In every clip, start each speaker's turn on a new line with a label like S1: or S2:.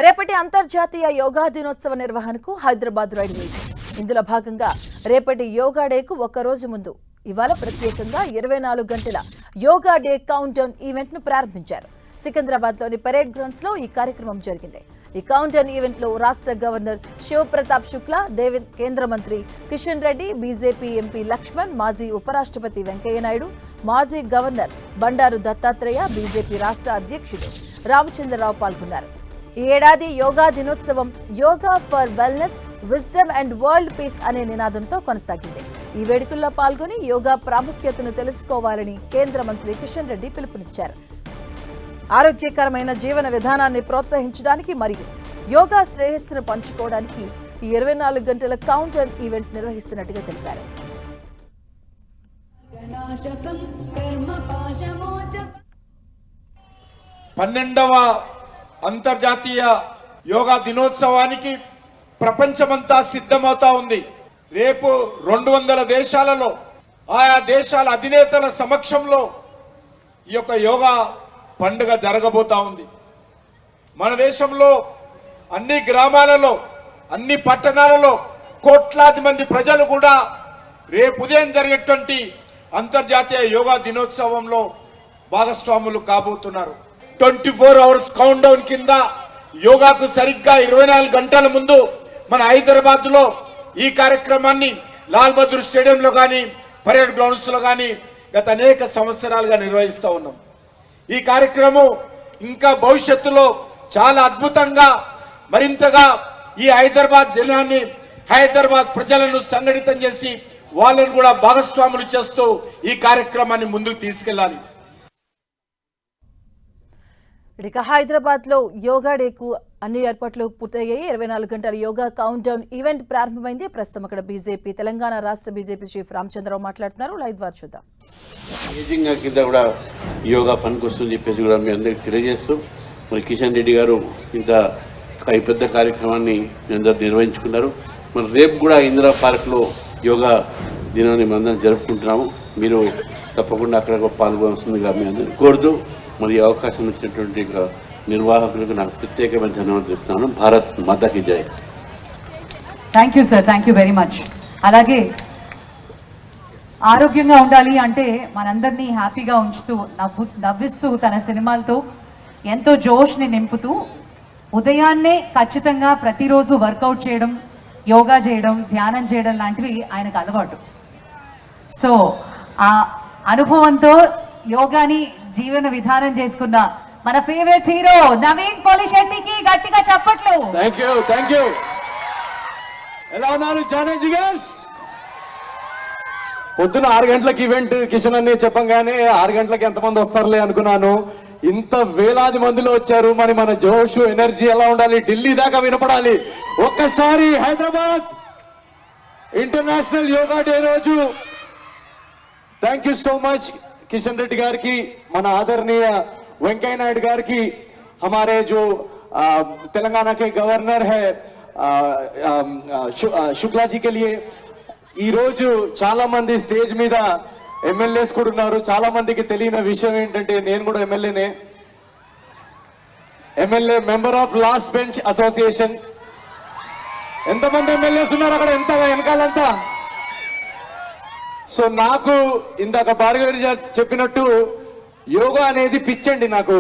S1: రేపటి అంతర్జాతీయ యోగా దినోత్సవ నిర్వహణకు హైదరాబాద్ రెడీ అయింది. ఇందులో భాగంగా రేపటి యోగా డేకు ఒక రోజు ముందు ఇవాళ ప్రత్యేకంగా 24 గంటల yoga day count down event ను ప్రారంభించారు. సికింద్రాబాద్ లోని పరేడ్ గ్రౌండ్స్ లో ఈ కార్యక్రమం జరిగింది. ఈ కౌంట్ డౌన్ ఈవెంట్ లో రాష్ట్ర గవర్నర్ శివప్రతాప్ శుక్లా, కేంద్ర మంత్రి కిషన్ రెడ్డి, బీజేపీ ఎంపీ లక్ష్మణ్, మాజీ ఉపరాష్ట్రపతి వెంకయ్య నాయుడు, మాజీ గవర్నర్ బండారు దత్తాత్రేయ, బీజేపీ రాష్ట్ర అధ్యక్షుడు రామచంద్రరావు పాల్గొన్నారు. ఈ ఏడాది యోగా దినోత్సవం yoga for wellness, wisdom and world peace అనే నినాదంతో కొనసాగింది. ఈ వేడుకల్లో పాల్గొని యోగా ప్రాముఖ్యతను తెలుసుకోవాలని కేంద్ర మంత్రి కిషన్ రెడ్డి పిలుపునిచ్చారు. ఆరోగ్యకరమైన జీవన విధానాన్ని ప్రోత్సహించడానికి మరియు యోగా శ్రేయస్సును పంచుకోవడానికి ఈ 24 గంటల కౌంట్ డౌన్ ఈవెంట్ నిర్వహిస్తున్నట్టుగా తెలిపారు.
S2: 12వ అంతర్జాతీయ యోగా దినోత్సవానికి ప్రపంచమంతా సిద్ధమవుతా ఉంది. రేపు 200 దేశాలలో ఆయా దేశాల అధినేతల సమక్షంలో ఈ యొక్క యోగా పండుగ జరగబోతా ఉంది. మన దేశంలో అన్ని గ్రామాలలో, అన్ని పట్టణాలలో కోట్లాది మంది ప్రజలు కూడా రేపు ఉదయం జరిగేటువంటి అంతర్జాతీయ యోగా దినోత్సవంలో భాగస్వాములు కాబోతున్నారు. 24 అవర్స్ కౌంట్ డౌన్ కింద యోగాకు సరిగ్గా 24 గంటల ముందు మన హైదరాబాద్ లో ఈ కార్యక్రమాన్ని లాల్ బహదూర్ స్టేడియంలో కానీ, పరేడ్ గ్రౌండ్స్ లో కానీ గత అనేక సంవత్సరాలుగా నిర్వహిస్తూ ఉన్నాం. ఈ కార్యక్రమం ఇంకా భవిష్యత్తులో చాలా అద్భుతంగా, మరింతగా ఈ హైదరాబాద్ జిల్లాని, హైదరాబాద్ ప్రజలను సంఘటితం చేసి వాళ్ళను కూడా భాగస్వాములు చేస్తూ ఈ కార్యక్రమాన్ని ముందుకు తీసుకెళ్లాలి.
S1: ఇక హైదరాబాద్ లో యోగా డేకు అన్ని ఏర్పాట్లు పూర్తయ్యాయి. 24 గంటల యోగా కౌంట్ డౌన్ ఈవెంట్ ప్రారంభమైంది. ప్రస్తుతం అక్కడ బీజేపీ తెలంగాణ రాష్ట్ర బీజేపీ చీఫ్ రామచంద్రరావు మాట్లాడుతున్నారు. లైవ్ ద్వారా చూద్దాం.
S3: ఏజింగ్ కింద కూడా యోగా పనికొస్తుందని చెప్పేసి కూడా మీ అందరికి తెలియజేస్తూ, మరి కిషన్ రెడ్డి గారు ఇంత పెద్ద కార్యక్రమాన్ని అందరూ నిర్వహించుకున్నారు. మరి రేపు కూడా ఇందిరా పార్క్లో యోగా దినాన్ని మనం జరుపుకుంటున్నాము. మీరు తప్పకుండా అక్కడ పాల్గొనవలసిందిగా మీ అందరినీ కోరుతూ, మరి అవకాశం ఇచ్చినటువంటి నిర్వాహకులకు నాకు ప్రత్యేకమైన ధన్యవాదాలు చెప్తున్నాను. భారత్ మాతాకి జై.
S4: Thank you sir, thank you very much. అలాగే ఆరోగ్యంగా ఉండాలి అంటే మనందరినీ హ్యాపీగా ఉంచుతూ నవ్విస్తూ తన సినిమాలతో ఎంతో జోష్ని నింపుతూ ఉదయాన్నే ఖచ్చితంగా ప్రతిరోజు వర్కౌట్ చేయడం, యోగా చేయడం, ధ్యానం చేయడం లాంటివి ఆయనకు అలవాటు. సో ఆ అనుభవంతో యోగాని జీవన విధానం చేసుకున్న మన ఫేవరెట్ హీరో నవీన్ పోలిశెట్టికి గట్టిగా చప్పట్లు.
S2: Thank you. ఎలా ఉన్నారు జానకి గారు?
S5: పొద్దున 6 గంటలకు ఈవెంట్ కిషన్ అన్ని చెప్పంగానే 6 గంటలకు ఎంతమంది వస్తారులే అనుకున్నాను. ఇంత వేలాది మందిలో వచ్చారు. మరి మన జోష్, ఎనర్జీ ఎలా ఉండాలి, ఢిల్లీ దాకా వినపడాలి. ఒక్కసారి హైదరాబాద్ ఇంటర్నేషనల్ యోగా డే రోజు thank you so much Kishan Reddy గారికి, మన ఆదरणीय వెంకయ్య నాయుడు గారికి, हमारे जो तेलंगाना के गवर्नर है शुक्ला जी के लिए. ఈ రోజు చాలా మంది స్టేజ్ మీద ఎమ్మెల్యేస్ కూడా ఉన్నారు. చాలా మందికి తెలియని విషయం ఏంటంటే నేను కూడా MLA, member of last bench association. ఎంతమంది ఎమ్మెల్యేస్ ఉన్నారు అక్కడ, ఎంత వెనకాలంతా. సో నాకు ఇందాక భార్గవి చెప్పినట్టు యోగా అనేది పిచ్చండి నాకు.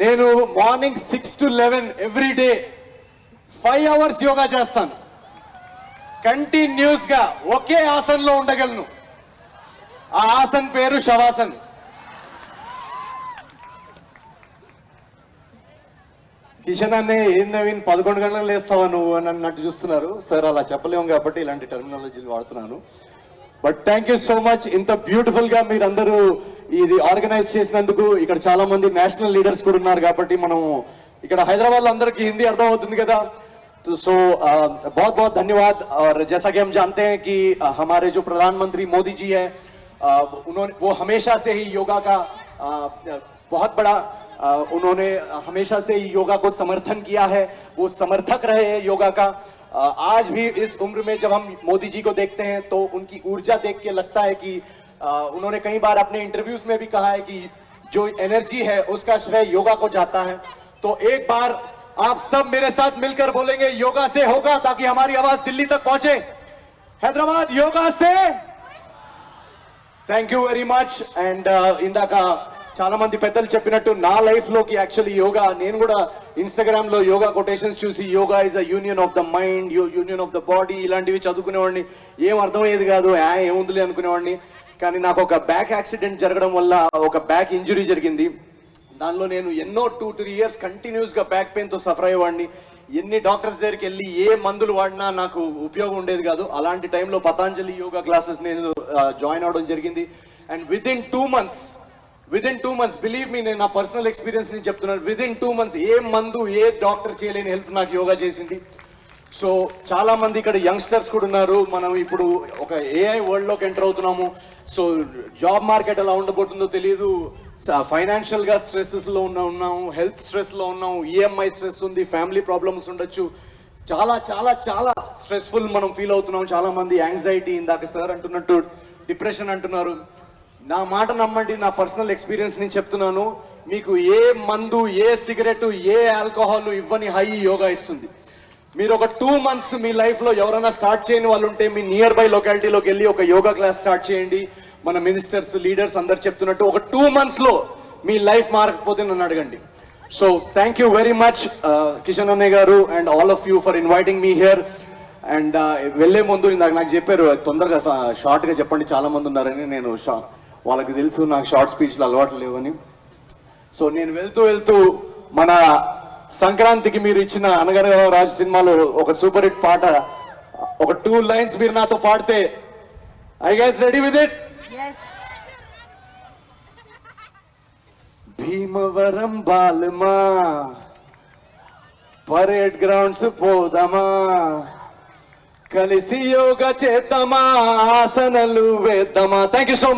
S5: నేను morning 6 to 11 every day 5 hours yoga చేస్తాను. కంటిన్యూస్ గా ఒకే ఆసన్లో ఉండగలను. ఆ ఆసన్ పేరు శవాసన్. కిషన్ అనే ఏం నవీన్ 11 గంటలకు లేస్తావా నువ్వు అని అన్నట్టు చూస్తున్నారు. సార్ అలా చెప్పలేము కాబట్టి ఇలాంటి టెర్మినాలజీలు వాడుతున్నాను. But thank you so much. ఇంత బ్యూటిఫుల్ గా మీరందరూ ఇది ఆర్గనైజ్ చేసినందుకు. ఇక్కడ చాలా మంది నేషనల్ లీడర్స్ కూడా ఉన్నారు కాబట్టి మనం ఇక్కడ హైదరాబాద్ లో అందరికీ హిందీ అర్థం అవుతుంది కదా. सो बहुत बहुत धन्यवाद. और जैसा कि हम जानते हैं कि हमारे जो प्रधानमंत्री मोदी जी हैं, वो हमेशा से ही योगा का बहुत बड़ा उन्होंने हमेशा से ही योगा को समर्थन किया है. वो समर्थक रहे हैं योगा का. आज भी इस उम्र में जब हम मोदी जी को देखते हैं तो उनकी ऊर्जा देख के लगता है कि उन्होंने कई बार अपने इंटरव्यूज में भी कहा है कि जो एनर्जी है उसका श्रेय योगा को जाता है. तो एक बार आप सब मेरे साथ मिलकर बोलेंगे योगा से होगा, ताकि हमारी आवाज दिल्ली तक पहुंचे। हैदराबाद योगा से। Thank you very much. And ఇందాక చాలా మంది పెద్దలు చెప్పినట్టు నా లైఫ్ లోకి యాక్చువల్లీ యోగా, నేను కూడా ఇన్స్టాగ్రామ్ లో యోగా కొటేషన్స్ చూసి yoga is a union of the mind, union of the body ఇలాంటివి చదువుకునేవాడిని. ఏం అర్థమయ్యేది కాదు, ఏముందిలే అనుకునేవాడిని. కానీ నాకు ఒక బ్యాక్ యాక్సిడెంట్ జరగడం వల్ల ఒక బ్యాక్ ఇంజురీ జరిగింది. దానిలో నేను ఎన్నో 2-3 years కంటిన్యూస్ గా బ్యాక్ పెయిన్ తో సఫర్ అయ్యేవాడిని. ఎన్ని డాక్టర్స్ దగ్గరికి వెళ్ళి ఏ మందులు వాడినా నాకు ఉపయోగం ఉండేది కాదు. అలాంటి టైంలో పతాంజలి యోగా క్లాసెస్ నేను జాయిన్ అవడం జరిగింది. And within 2 months believe me, నేను నా పర్సనల్ ఎక్స్పీరియన్స్ నుంచి చెప్తున్నాను, విదిన్ 2 months ఏ మందు ఏ డాక్టర్ చేయలేని హెల్ప్ నాకు యోగా చేసింది. సో చాలా మంది ఇక్కడ యంగ్స్టర్స్ కూడా ఉన్నారు. మనం ఇప్పుడు ఒక ఏఐ వరల్డ్ లోకి ఎంటర్ అవుతున్నాము. సో జాబ్ మార్కెట్ ఎలా ఉండబోతుందో తెలియదు. ఫైనాన్షియల్ గా స్ట్రెస్సెస్ లో ఉన్నాము, హెల్త్ స్ట్రెస్ లో ఉన్నాము, ఈఎంఐ స్ట్రెస్ ఉంది, ఫ్యామిలీ ప్రాబ్లమ్స్ ఉండొచ్చు. చాలా చాలా చాలా స్ట్రెస్ఫుల్ మనం ఫీల్ అవుతున్నాం. చాలా మంది యాంగ్జైటీ, ఇందాక సార్ అంటున్నట్టు డిప్రెషన్ అంటున్నారు. నా మాట నమ్మండి, నా పర్సనల్ ఎక్స్పీరియన్స్ నేను చెప్తున్నాను. మీకు ఏ మందు, ఏ సిగరెట్, ఏ ఆల్కహాల్ ఇవ్వని హై యోగా ఇస్తుంది. మీరు ఒక 2 months మీ లైఫ్ లో ఎవరైనా స్టార్ట్ చేయని వాళ్ళు ఉంటే మీ నియర్ బై లొకాలిటీలోకి వెళ్ళి ఒక యోగా క్లాస్ స్టార్ట్ చేయండి. మన మినిస్టర్స్, లీడర్స్ అందరు చెప్తున్నట్టు ఒక 2 months లో మీ లైఫ్ మారకపోతే నన్ను అడగండి. So thank you very much Kishan అన్నయ్య గారు and all of you for inviting me here. And వెళ్లే ముందు ఇందాక నాకు చెప్పారు తొందరగా షార్ట్ గా చెప్పండి, చాలా మంది ఉన్నారని. నేను వాళ్ళకి తెలుసు నాకు షార్ట్ స్పీచ్లు అలవాట్లు లేవని. సో నేను వెళ్తూ మన సంక్రాంతికి మీరు ఇచ్చిన అనగనగా రాజు సినిమాలో ఒక సూపర్ హిట్ పాట, ఒక 2 lines మీరు నాతో పాడితే, I guys ready with it? Bhimavaram బాలమా, పరేడ్ గ్రౌండ్స్ పోదామా, కలిసి యోగా చేద్దామా, ఆసనలు వేద్దామా. Thank you so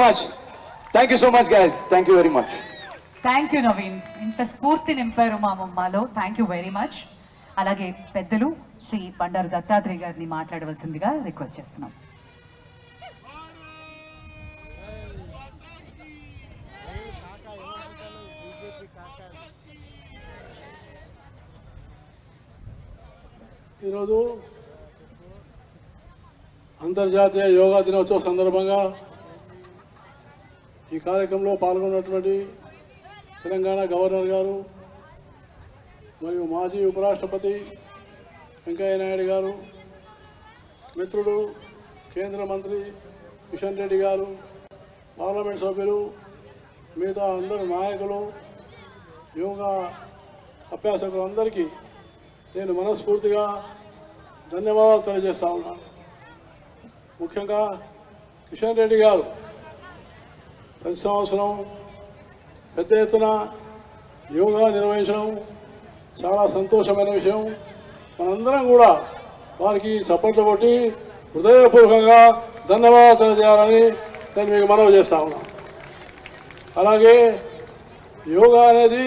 S5: much guys, thank you very much.
S4: Thank you Naveen, ఇంత స్ఫూర్తి నింపారు మా మమ్మలో. Thank you very much. అలాగే పెద్దలు శ్రీ బండారు దత్తాత్రేయ గారిని మాట్లాడవలసిందిగా రిక్వెస్ట్ చేస్తున్నాం.
S6: ఈరోజు అంతర్జాతీయ యోగా దినోత్సవ సందర్భంగా ఈ కార్యక్రమంలో పాల్గొన్నటువంటి తెలంగాణ గవర్నర్ గారు మరియు మాజీ ఉపరాష్ట్రపతి వెంకయ్య నాయుడు గారు, మిత్రుడు కేంద్ర మంత్రి కిషన్ రెడ్డి గారు, పార్లమెంట్ సభ్యులు, మిగతా అందరు నాయకులు, యోగా అభ్యాసకులు అందరికీ నేను మనస్ఫూర్తిగా ధన్యవాదాలు తెలియజేస్తా ఉన్నాను. ముఖ్యంగా కిషన్ రెడ్డి గారు ప్రతి సంవత్సరం పెద్ద ఎత్తున యోగా నిర్వహించడం చాలా సంతోషమైన విషయం. మనందరం కూడా వారికి చప్పట్లు కొట్టి హృదయపూర్వకంగా ధన్యవాదాలు తెలియజేయాలని నేను మీకు మనవి చేస్తా ఉన్నాను. అలాగే యోగా అనేది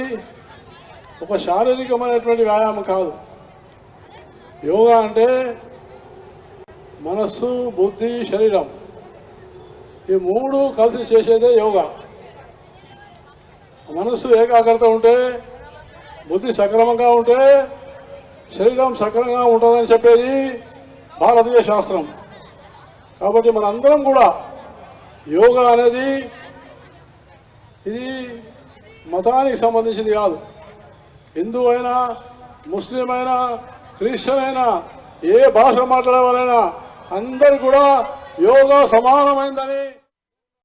S6: ఒక శారీరకమైనటువంటి వ్యాయామం కాదు. యోగా అంటే మనస్సు, బుద్ధి, శరీరం ఈ 3 కలిసి చేసేదే యోగా. మనస్సు ఏకాగ్రత ఉంటే, బుద్ధి సక్రమంగా ఉంటే శరీరం సక్రమంగా ఉంటుందని చెప్పేది భారతీయ శాస్త్రం. కాబట్టి మనందరం కూడా యోగా అనేది ఇది మతానికి సంబంధించింది కాదు. హిందూ అయినా, ముస్లిం అయినా, క్రిస్టియన్ అయినా, ఏ భాష మాట్లాడే వాళ్ళైనా అందరు కూడా యోగా సమానమైందని